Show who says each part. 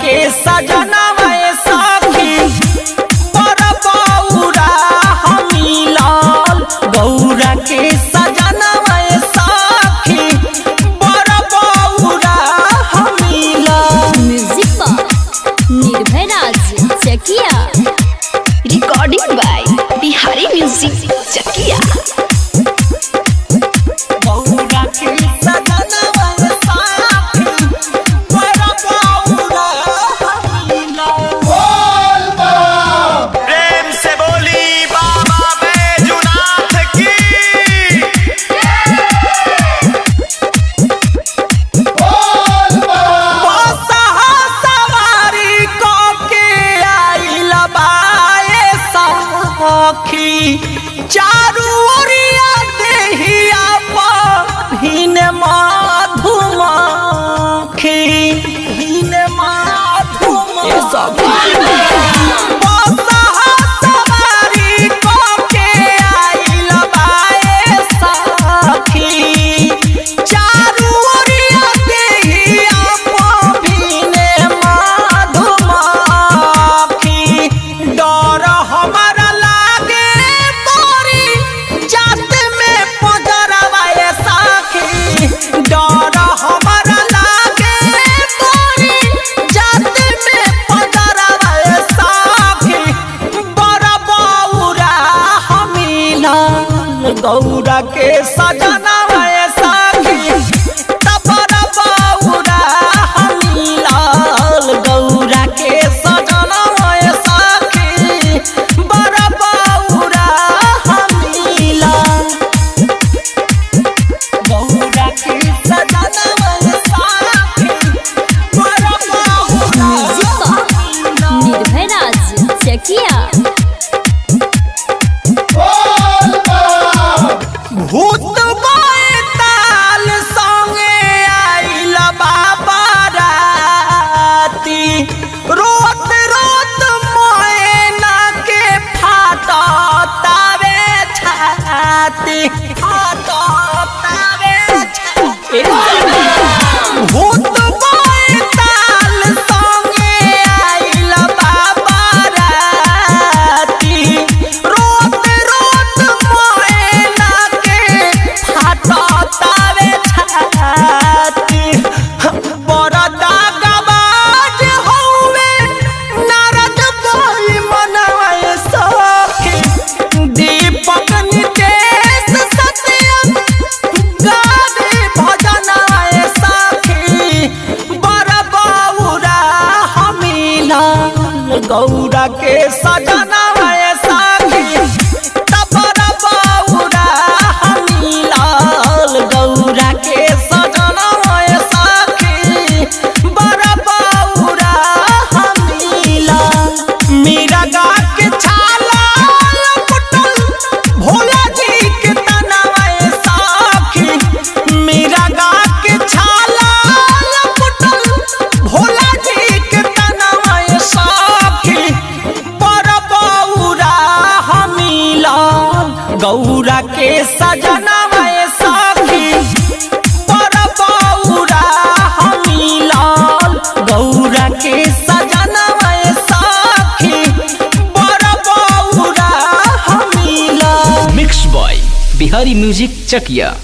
Speaker 1: के सजनवा सखी बड़ बौरा मिलल। गौरा के सजनवा सखी बड़ बौरा मिलल।
Speaker 2: म्यूजिक पर निर्भय राज चकिया। रिकॉर्डिंग बाय बिहारी म्यूजिक चकिया।
Speaker 1: गौरा के सजनवा सखी बड़ बौरा मिलल।
Speaker 3: प्रेम से बोली बाबा बैजूनाथ की।
Speaker 1: बसहा सवारी कके आइल बाए सखी चारू ओरिया देहिया पर हीन मधुमक्खी हीन मधुमक्खी बसहा सवारी कके आइल बाए सखी चारू ओरिया देहिया पर हीन मधुमक्खी। डर हमरा लागे तोरी जात में पजरवा सखी। डर हमरा लागे तोरी जात में पजरवा सखी बड़ बौरा मिलल। गौरा के सजनवा सखी बड़ बौरा मिलल। गौरा के सजनवा सखी बड़ बौरा मिलल। गौरा के सजनवा सखी बड़ बौरा
Speaker 2: म्यूजिक पर निर्भय राज चकिया।
Speaker 1: भूत बैताल संगे आइल बाबा राती रोत रोत मोयना के फाटतावे छाती फाटतावे छाती। भूत बैताल संगे आइल बाबा राती रोत रोत मोयना के फाटतावे छाती। बरदा गवाज हौवे नारद कोई मनवा सखी दीपक नितेश सत्यम गावे भजनवा सखी बड़ बौरा मिलल। गौरा के सजनवा सखी बड़ बौरा मिलल। गौरा के सजनवा सखी बड़ बौरा मिलल। मिरगा के छाला कुटल भोला जी के तनवा सखी। मिरगा के छाला कुटल भोला जी के तनवा सखी बड़ बौरा मिलल। गौरा के सजनवा सखी बड़ बौरा मिलल। गौरा के सजनवा सखी बड़ बौरा मिलल।
Speaker 4: मिक्स बॉय बिहारी म्यूजिक चकिया।